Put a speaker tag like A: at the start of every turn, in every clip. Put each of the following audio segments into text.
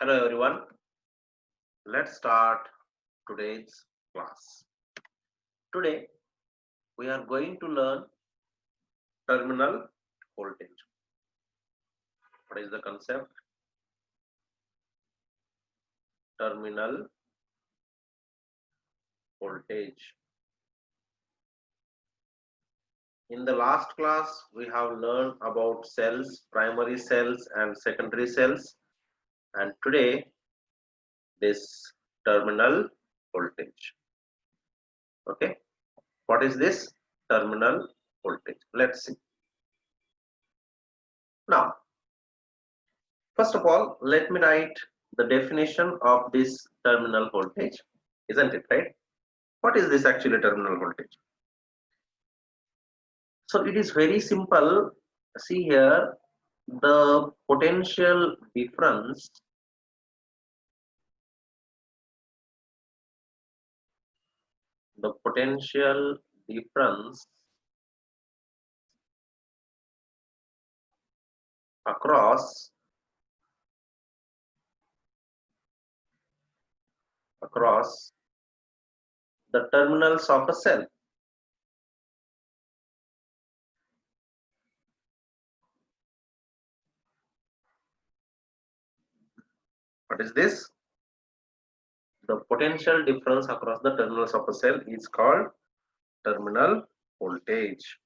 A: Hello everyone, let's start today's class. Today we are going to learn terminal voltage. What is the concept? Terminal voltage. In the last class we have learned about cells, primary cells and secondary cells, and today this terminal voltage. Okay, what is this terminal voltage? Let's see. Now, first of all, let me write the definition of this terminal voltage, isn't it right? What is this actually terminal voltage? So it is very simple. See here, the potential difference across the terminals of a cell. What is this? The potential difference across the terminals of a cell is called terminal voltage.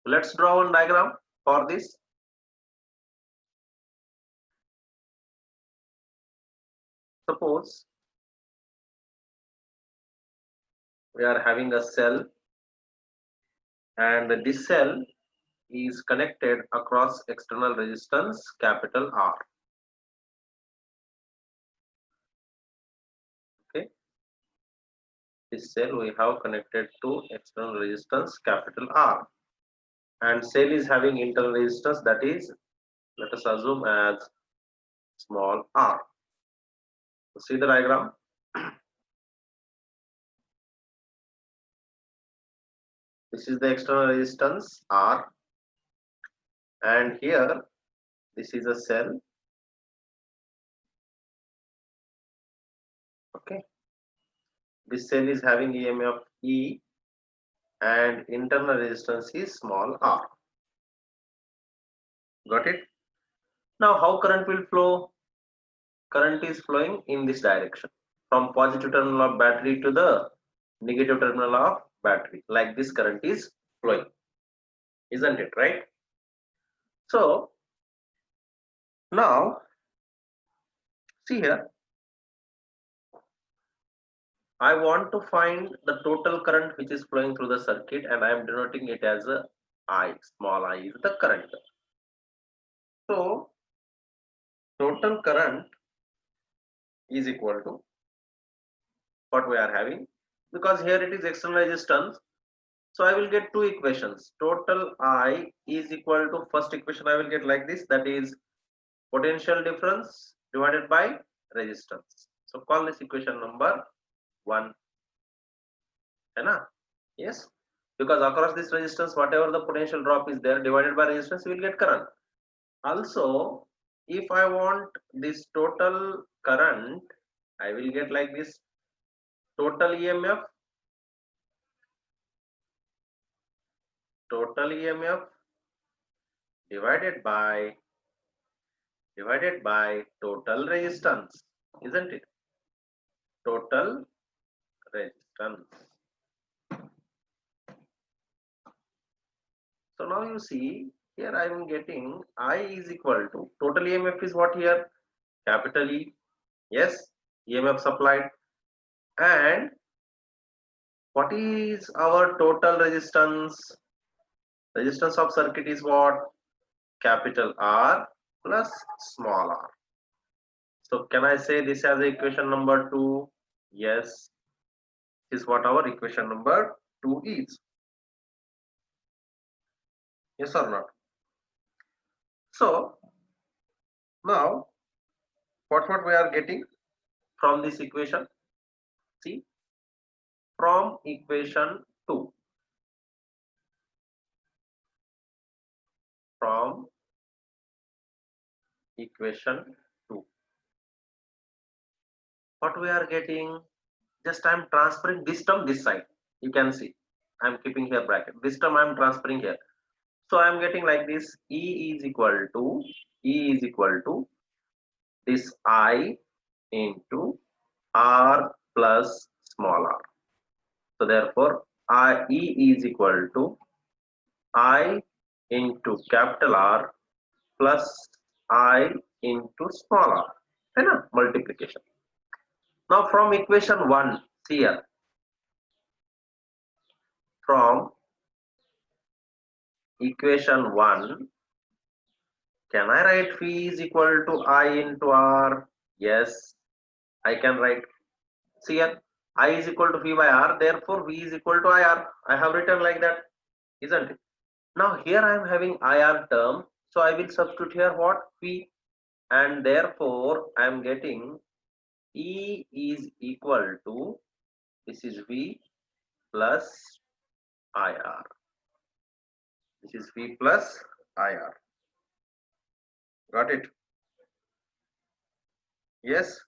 A: Let's draw one diagram for this. Suppose we are having a cell and this cell is connected across external resistance capital R. Okay, this cell we have connected to external resistance capital R, and cell is having internal resistance, that is, let us assume as small r. See the diagram. This is the external resistance R, and here this is a cell. Okay, this cell is having EMF E and internal resistance is small r. Got it? Now how current will flow? Current is flowing in this direction, from positive terminal of battery to the negative terminal of battery. Like this current is flowing, isn't it right? So now see here, I want to find the total current which is flowing through the circuit, and I am denoting it as a I. Small I is the current. So total current is equal to what we are having, because here it is external resistance. So I will get two equations. Total I is equal to, first equation I will get like this, that is potential difference divided by resistance. So call this equation number 1. Yes, because across this resistance whatever the potential drop is there divided by resistance, you will get current. Also, if I want this total current, I will get like this, total EMF divided by total resistance, isn't it? Total resistance. So now you see here I am getting I is equal to, total EMF is what here? Capital E. Yes, EMF supplied. And what is our total resistance? Resistance of circuit is what? Capital R plus small r. So can I say this as equation number 2? Yes, this is what our equation number 2 is. Yes or not? So now what we are getting from this equation? See, from equation 2, from equation 2, what we are getting, just I'm transferring this term this side. You can see I'm keeping here bracket. This term I'm transferring here. So I'm getting like this. E is equal to this I into R plus small r. So therefore E is equal to I into capital R plus I into small r. है ना? Multiplication. Now from equation 1 here, from equation 1, can I write phi is equal to I into R? Yes, I can write. See here, I is equal to phi by R, therefore V is equal to IR. I have written like that, isn't it? Now here I am having IR term, so I will substitute here what? Phi, and therefore I am getting E is equal to, this is V plus IR. This is V plus IR. Got it? Yes.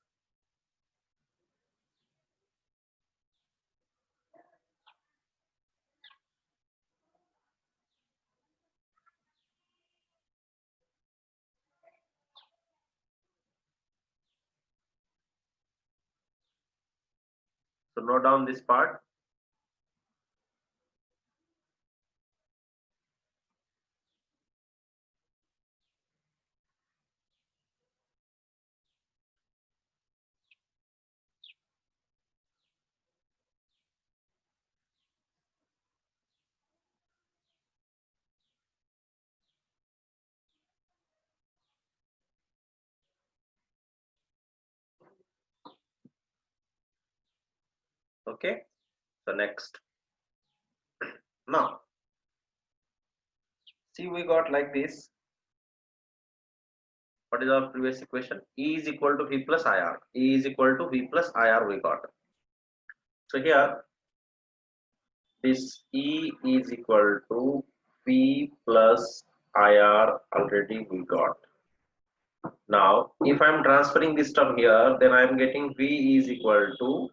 A: So note down this part. Okay. So next. Now, see, we got like this. What is our previous equation? E is equal to V plus IR. E is equal to V plus IR we got. So here, this E is equal to V plus IR already we got. Now, if I am transferring this term here, then I am getting V is equal to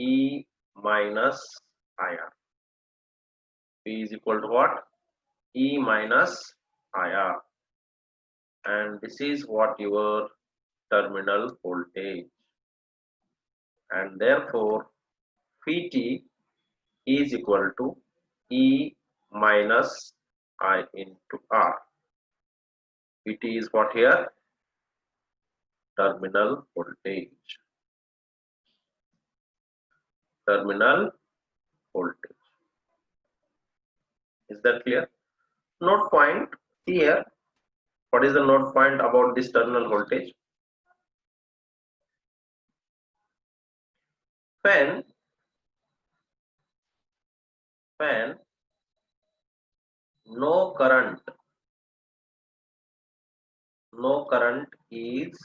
A: E minus IR. V is equal to what? E minus IR. And this is what your terminal voltage. And therefore, phi t is equal to E minus I into R. Phi t is what here? Terminal voltage. Terminal voltage. Is that clear? Note point here. What is the note point about this terminal voltage? When no current is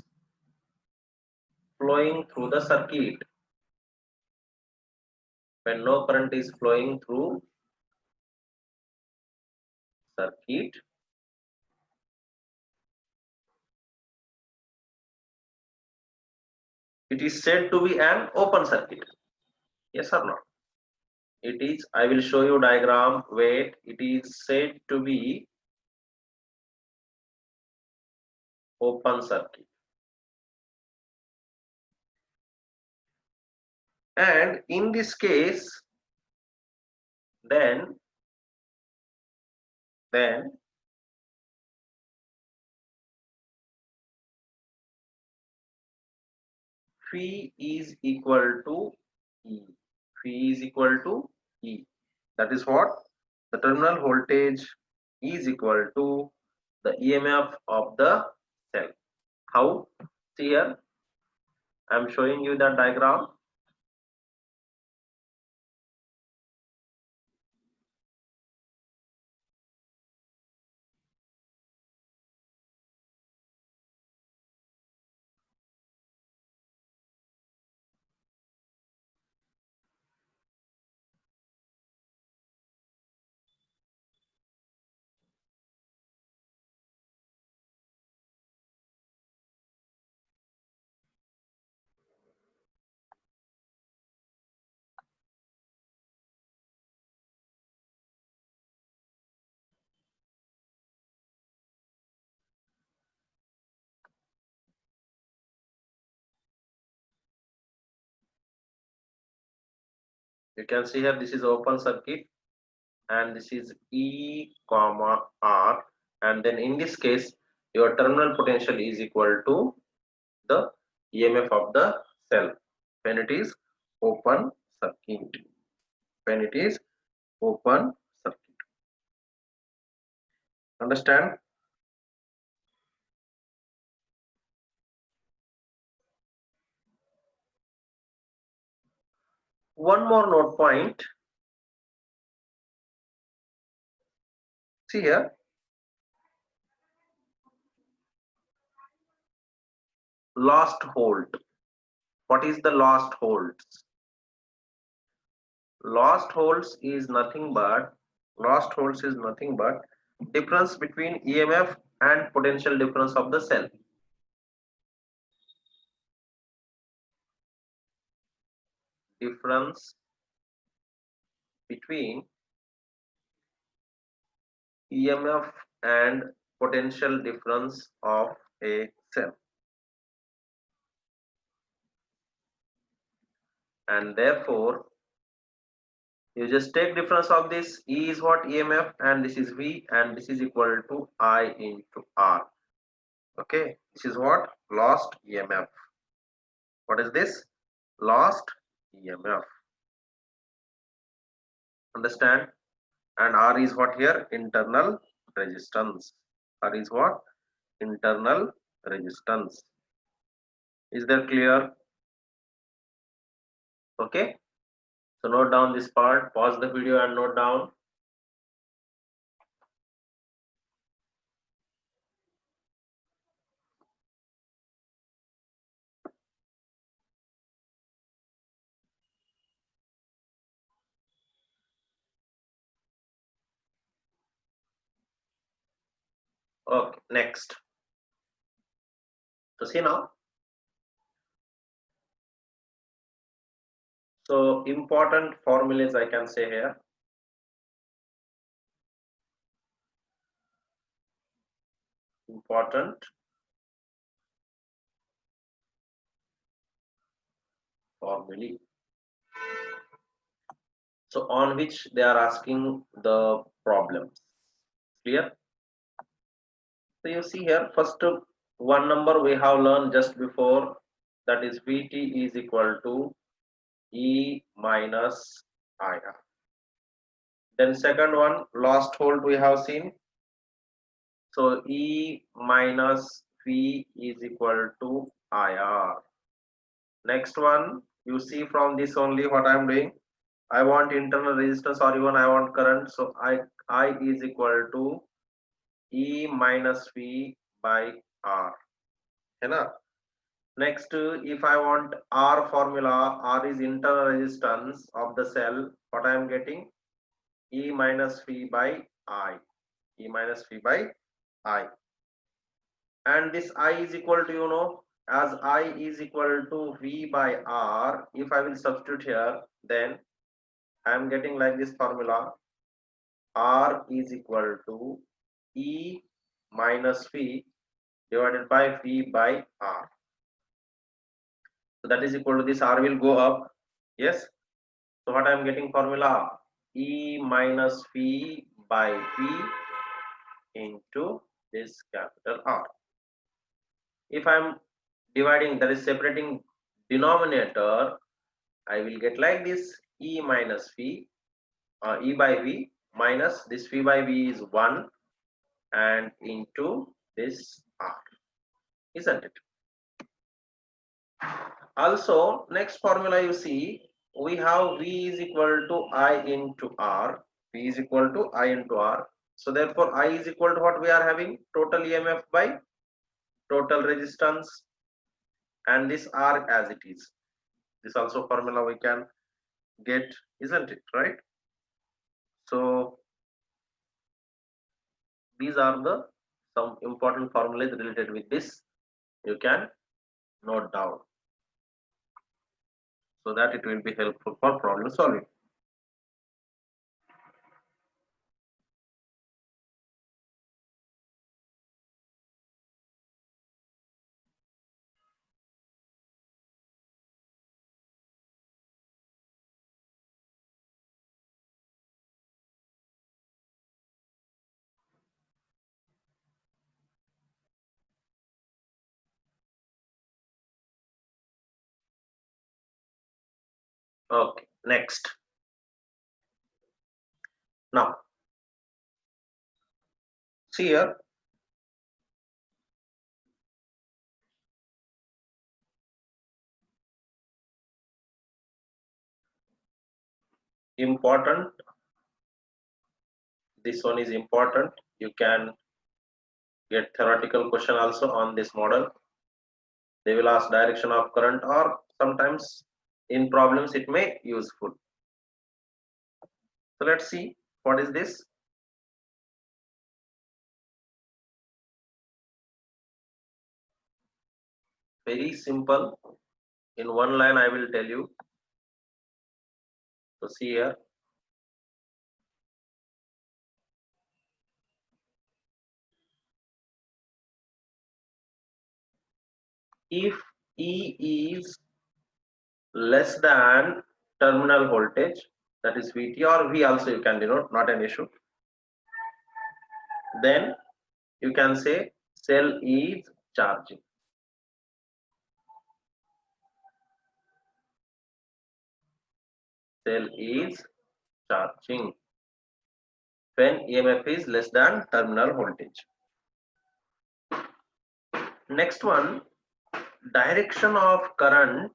A: flowing through the circuit, when no current is flowing through circuit, it is said to be an open circuit. Yes or not? It is. I will show you diagram. Wait, it is said to be open circuit, and in this case, then phi is equal to E. Phi is equal to E. That is what? The terminal voltage is equal to the EMF of the cell. How? See here, I am showing you the diagram. You can see here, this is open circuit and this is E comma R, and then in this case your terminal potential is equal to the EMF of the cell when it is open circuit. When it is open circuit. Understand? One more note point. See here. Last hold. What is the last holds? Last holds is nothing but difference between EMF and potential difference of the cell. Difference between EMF and potential difference of a cell, and therefore you just take difference of this. E is what? EMF, and this is V, and this is equal to I into R. Okay, this is what? Lost EMF. What is this? Lost EMF. Understand? And R is what here? Internal resistance. R is what? Internal resistance. Is that clear? Okay, so note down this part, pause the video and note down. Okay, next. So see now. So important formulas I can say here. Important formulae. So on which they are asking the problems. Clear? So you see here, first one number we have learned just before, that is Vt is equal to E minus IR. Then second one, last hold we have seen. So E minus V is equal to IR. Next one, you see from this only what I am doing. I want internal resistance or even I want current. So I is equal to E minus V by R. Next, if I want R formula, R is internal resistance of the cell. What I am getting? E minus V by I. E minus V by I. And this I is equal to, as I is equal to V by R, if I will substitute here, then I am getting like this formula. R is equal to E minus V divided by V by R. So that is equal to this. R will go up. Yes. So what I am getting formula? E minus V by V into this capital R. If I am dividing, that is separating denominator, I will get like this: E minus V, E by V minus this V by V is 1 and into this R, isn't it? Also, next formula you see, we have V is equal to I into R. V is equal to I into R. So therefore I is equal to what we are having? Total EMF by total resistance, and this R as it is. This also formula we can get, isn't it, right? So these are the some important formulas related with this. You can note down so that it will be helpful for problem solving. Okay, next. Now, see here, important. This one is important. You can get theoretical question also on this model. They will ask direction of current, or sometimes in problems it may useful. So let's see what is this. Very simple. In one line I will tell you. So see here. If E is less than terminal voltage, that is VT, or V also you can denote, not an issue, then you can say cell is charging. Cell is charging when EMF is less than terminal voltage. Next one, direction of current.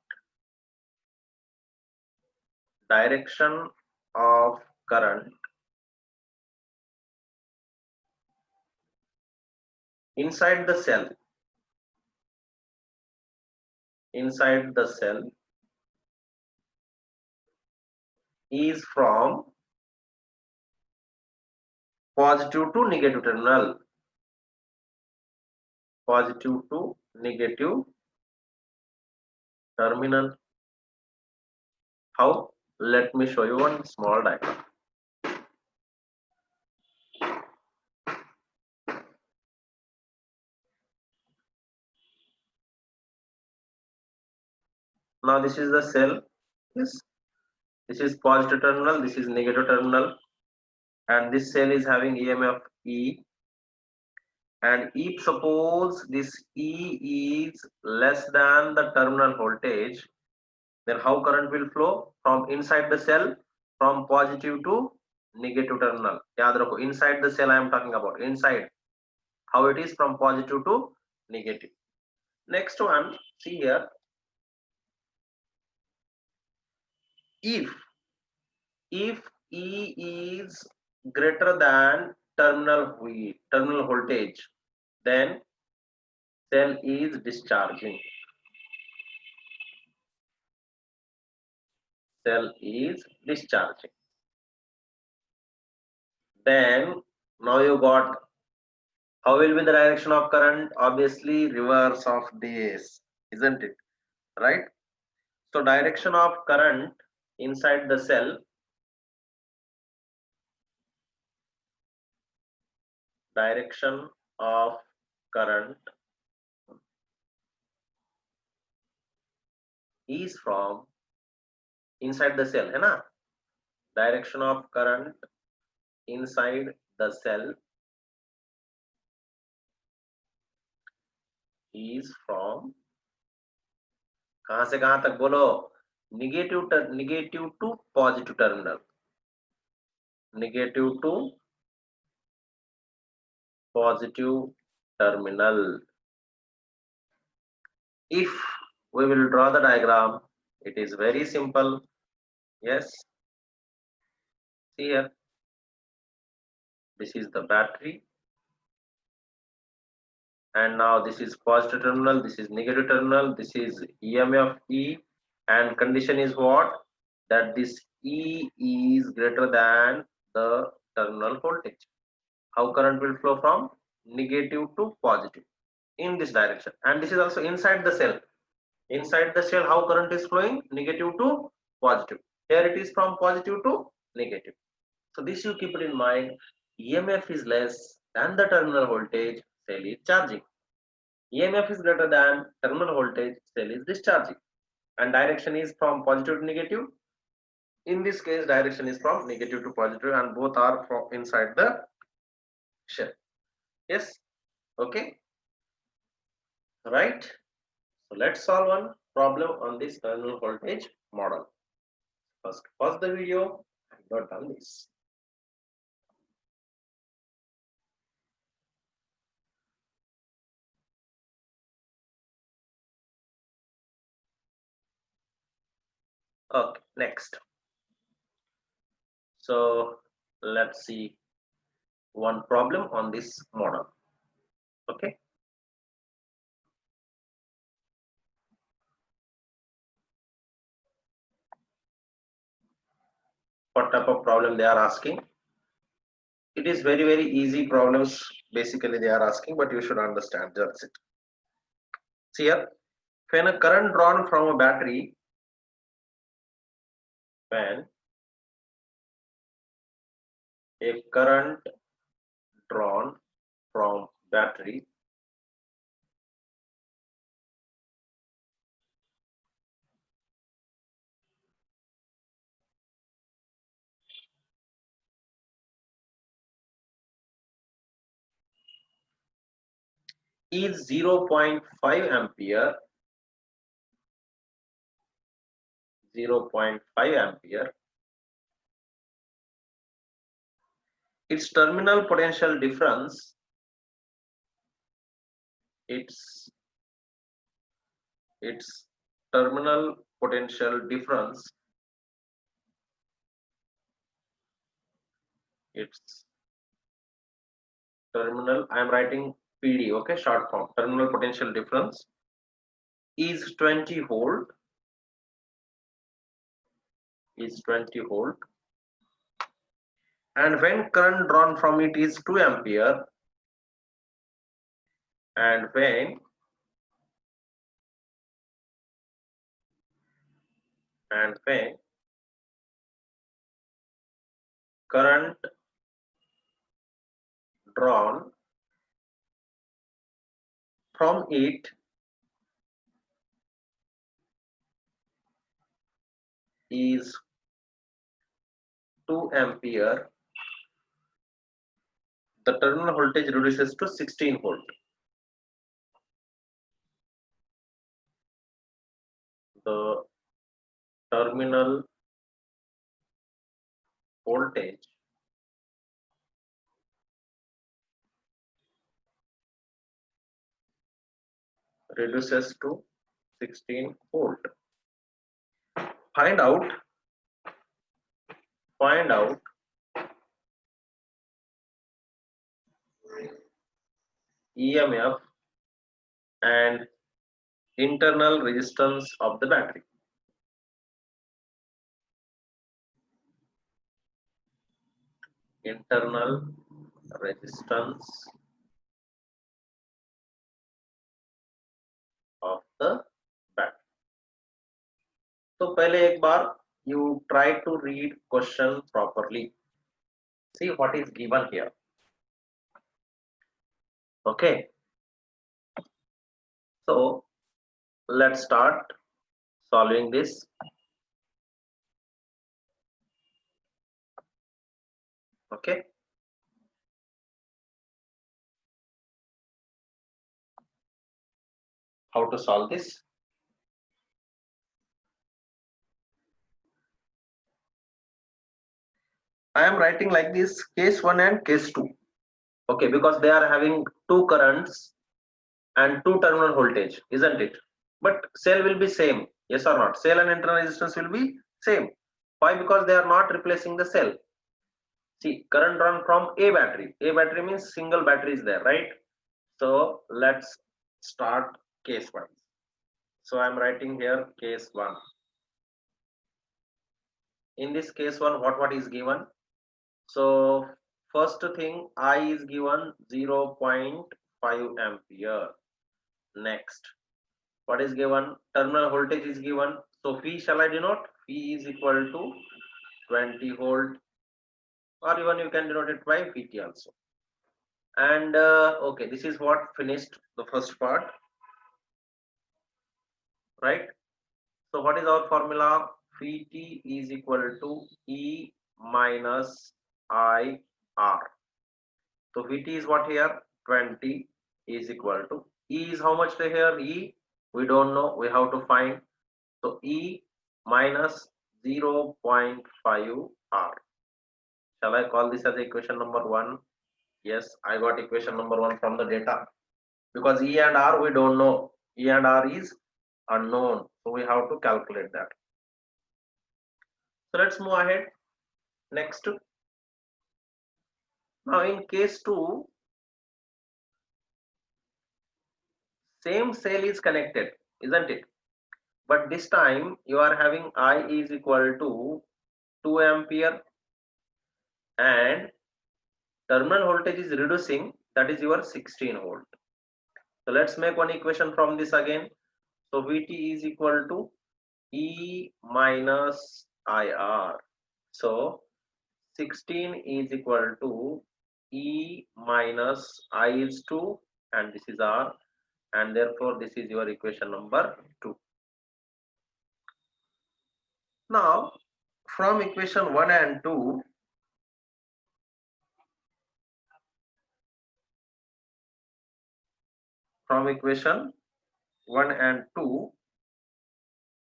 A: Direction of current inside the cell. Inside the cell is from positive to negative terminal. Positive to negative terminal. How? Let me show you one small diagram. Now this is the cell. Yes, this is positive terminal, this is negative terminal, and this cell is having EMF E. And if suppose this E is less than the terminal voltage, then how current will flow from inside the cell, from positive to negative terminal. याद रखो, inside the cell I am talking about, inside, how it is from positive to negative. Next one, see here, if E is greater than terminal voltage, then cell is discharging. Cell is discharging. Then now you got, how will be the direction of current? Obviously reverse of this, isn't it? Right? So direction of current inside the cell, direction of current is from inside the cell, है ना? Direction of current inside the cell is from, कहां से कहां तक बोलो, negative to positive terminal, negative to positive terminal. If we will draw the diagram, it is very simple. Yes, see here, this is the battery, and now this is positive terminal, this is negative terminal, this is EMF E, and condition is what, that this E is greater than the terminal voltage. How current will flow from negative to positive in this direction, and this is also inside the cell. Inside the cell, how current is flowing, negative to positive. Here it is from positive to negative. So this you keep it in mind. EMF is less than the terminal voltage, cell is charging. EMF is greater than terminal voltage, cell is discharging. And direction is from positive to negative. In this case, direction is from negative to positive, and both are from inside the shell. Yes, okay, right. So let's solve one problem on this terminal voltage model. First pause the video. I'm not done this. Okay, next. So let's see one problem on this model. Okay. What type of problem they are asking? It is very easy problems basically they are asking, but you should understand. That's it. See here, when a current drawn from a battery, when a current drawn from battery is 0.5 ampere, 0.5 ampere, its terminal potential difference, its terminal potential difference, its terminal, I am writing PD, okay, short form, terminal potential difference is 20 volt, is 20 volt, and when current drawn from it is 2 ampere, and when current drawn from it is 2 ampere, the terminal voltage reduces to 16 volt. The terminal voltage reduces to 16 volt. Find out EMF and internal resistance of the battery. Internal resistance of the battery. So पहले एक बार you try to read question properly. See what is given here. Okay. So let's start solving this. Okay. How to solve this? I am writing like this, case 1 and case 2. Okay, because they are having two currents and two terminal voltage, isn't it? But cell will be same, yes or not? Cell and internal resistance will be same. Why? Because they are not replacing the cell. See, current run from a battery. A battery means single battery is there, right? So let's start case 1. So I'm writing here case 1. In this case 1, what is given? So first thing, I is given 0.5 ampere. Next, what is given? Terminal voltage is given. So phi shall I denote? Phi is equal to 20 volt, or even you can denote it by Vt also. And okay, this is what finished the first part, right? So what is our formula? Vt is equal to E minus IR. So Vt is what here? 20 is equal to E is how much here? E we don't know, we have to find. So E minus 0.5 R. Shall I call this as equation number 1? Yes, I got equation number 1 from the data. Because E and R we don't know. E and R is unknown. So we have to calculate that. So let's move ahead. Next. Now in case 2, same cell is connected, isn't it? But this time you are having I is equal to 2 ampere and terminal voltage is reducing, that is your 16 volt. So let's make one equation from this again. So Vt is equal to E minus IR. So 16 is equal to E minus I is 2 and this is R, and therefore this is your equation number 2. Now from equation 1 and 2, from equation 1 and 2,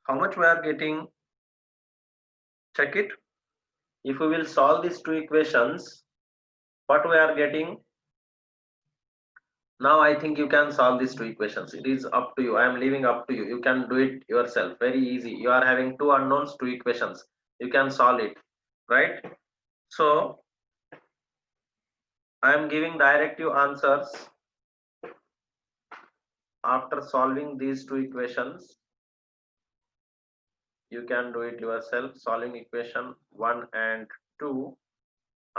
A: how much we are getting? Check it. If we will solve these two equations, what we are getting? Now I think you can solve these two equations. It is up to you. I am leaving up to you. You can do it yourself. Very easy. You are having two unknowns, two equations. You can solve it, right? So I am giving directive answers after solving these two equations. You can do it yourself. Solving equation 1 and 2.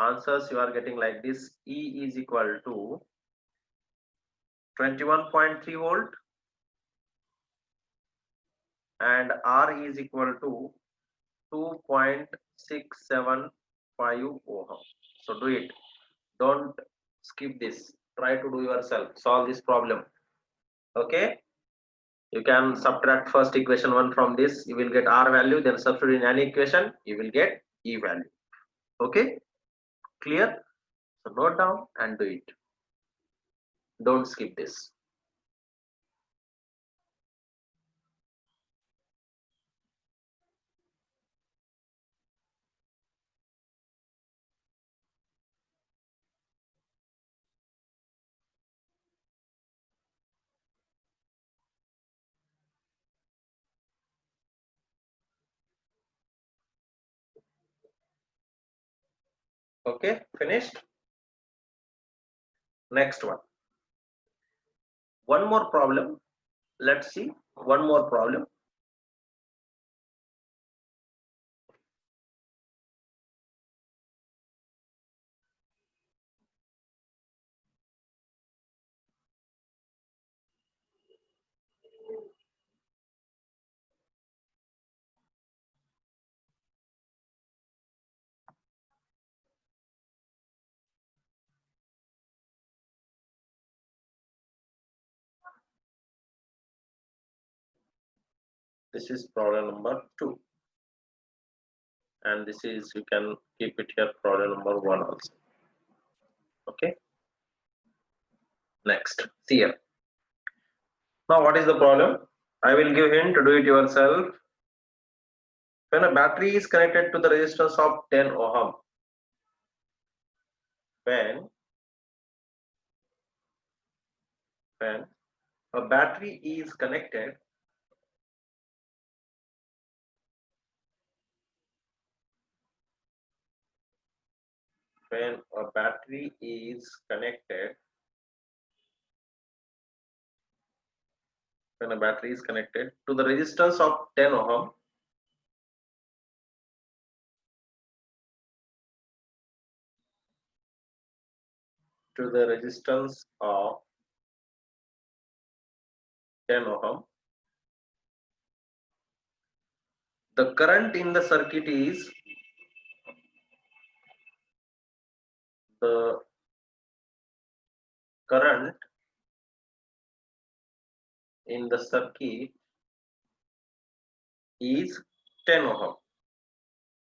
A: Answers you are getting like this. E is equal to 21.3 volt and R is equal to 2.675 ohm. So do it. Don't skip this. Try to do yourself. Solve this problem. Okay. You can subtract first equation 1 from this. You will get R value. Then substitute in any equation. You will get E value. Okay. Clear? So note down and do it. Don't skip this. Okay. Finished? Next one. One more problem. Let's see. One more problem. This is problem number 2. And this is, you can keep it here, problem number 1 also. Okay. Next. See here. Now what is the problem? I will give hint to do it yourself. When a battery is connected to the resistance of 10 ohm, when a battery is connected when a battery is connected to the resistance of 10 ohm, to the resistance of 10 ohm, the current in the circuit is the current in the circuit is 10 ohm,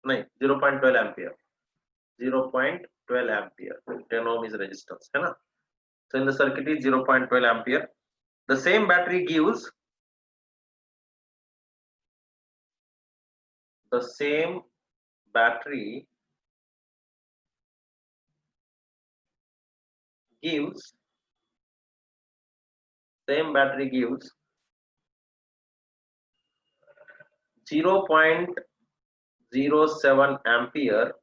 A: no, 0.12 ampere, 0.12 ampere. 10 ohm is resistance, है ना? So in the circuit is 0.12 ampere. The same battery gives the same battery gives 0.07 ampere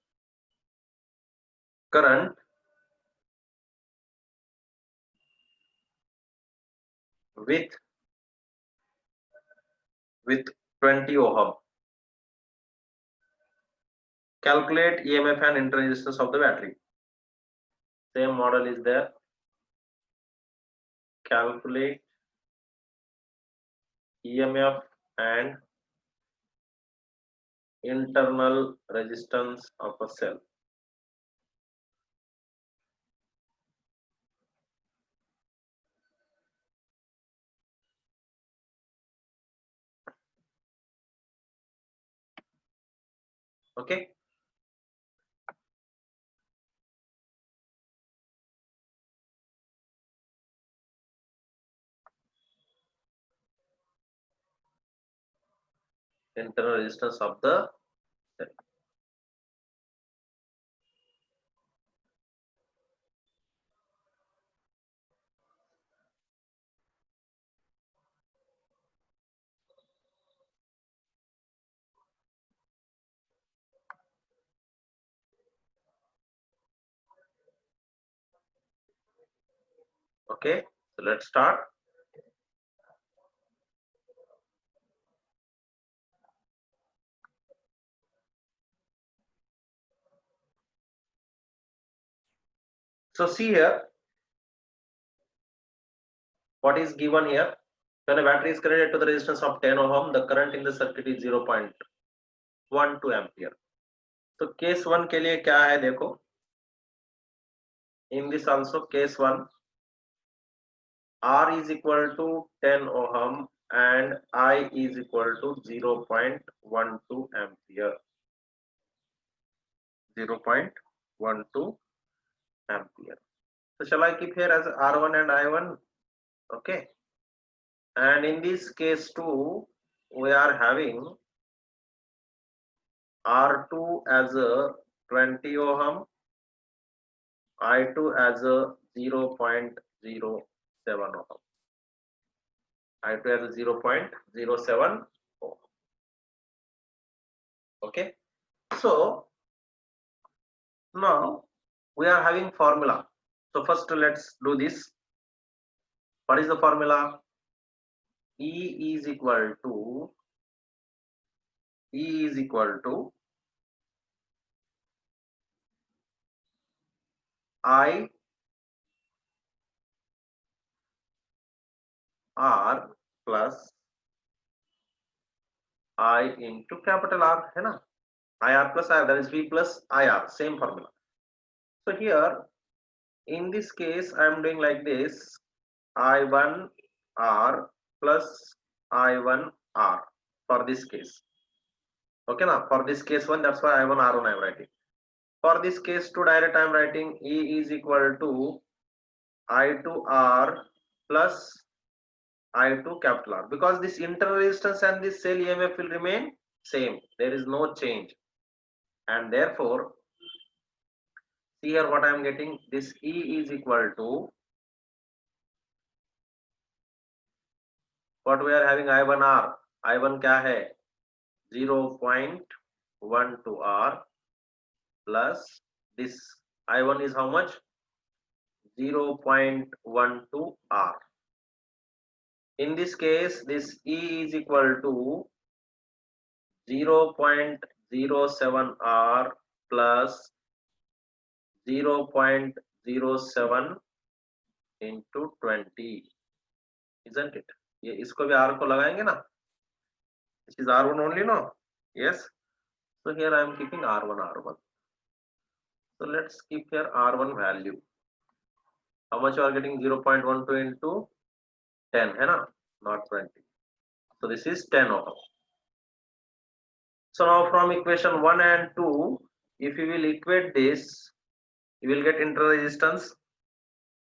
A: current with 20 ohm. Calculate EMF and interresistance of the battery. Same model is there. Calculate EMF and internal resistance of a cell. Okay. Internal resistance of the cell. Okay, so let's start. So see here, what is given here. When a battery is connected to the resistance of 10 ohm, the current in the circuit is 0.12 ampere. So case 1 के लिए क्या है देखो. In this also case 1, R is equal to 10 ohm and I is equal to 0.12 ampere. 0.12 ampere. So shall I keep here as R1 and I1? Okay. And in this case too, we are having R2 as a 20 ohm, I2 as a 0.07 ohm. I2 as a 0.07 ohm. Okay. So now we are having formula. So first let's do this. What is the formula? E is equal to I R plus I into capital R, है ना? IR plus IR, that is V plus IR, same formula. So here in this case I am doing like this, I1 R plus I1 R for this case. Okay now, for this case 1, that's why I1 R1 I am writing. For this case 2, direct I am writing E is equal to I2 R plus I2 capital R, because this internal resistance and this cell EMF will remain same. There is no change, and therefore see here what I am getting. This E is equal to what we are having, I1 R. I1 क्या है? 0.12 R plus this I1 is how much? 0.12 R. In this case, this E is equal to 0.07 R plus 0.07 into 20, isn't it? ये इसको भी R को लगाएंगे ना? This is R1 only, no? Yes. So here I am keeping R1. So let's keep here R1 value. How much you are getting? 0.12 into 10, है ना? Not 20. So this is 10 ohm. So now from equation 1 and 2, if you will equate this, you will get internal resistance.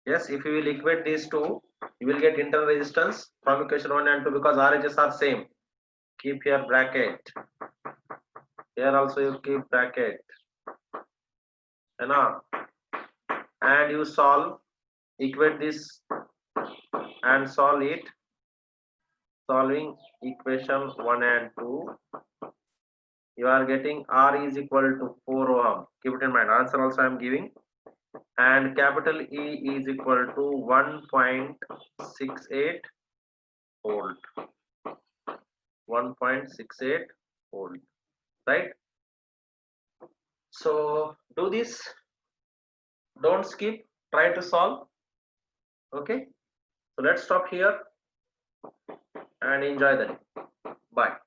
A: Yes, if you will equate these two, you will get internal resistance from equation 1 and 2, because RHS are same. Keep here bracket. Here also you keep bracket, and you solve, equate this and solve it. Solving equation 1 and 2, you are getting R is equal to 4 ohm. Keep it in mind. Answer also I am giving. And capital E is equal to 1.68 volt. 1.68 volt. Right? So do this. Don't skip. Try to solve. Okay. So let's stop here and enjoy the day. Bye.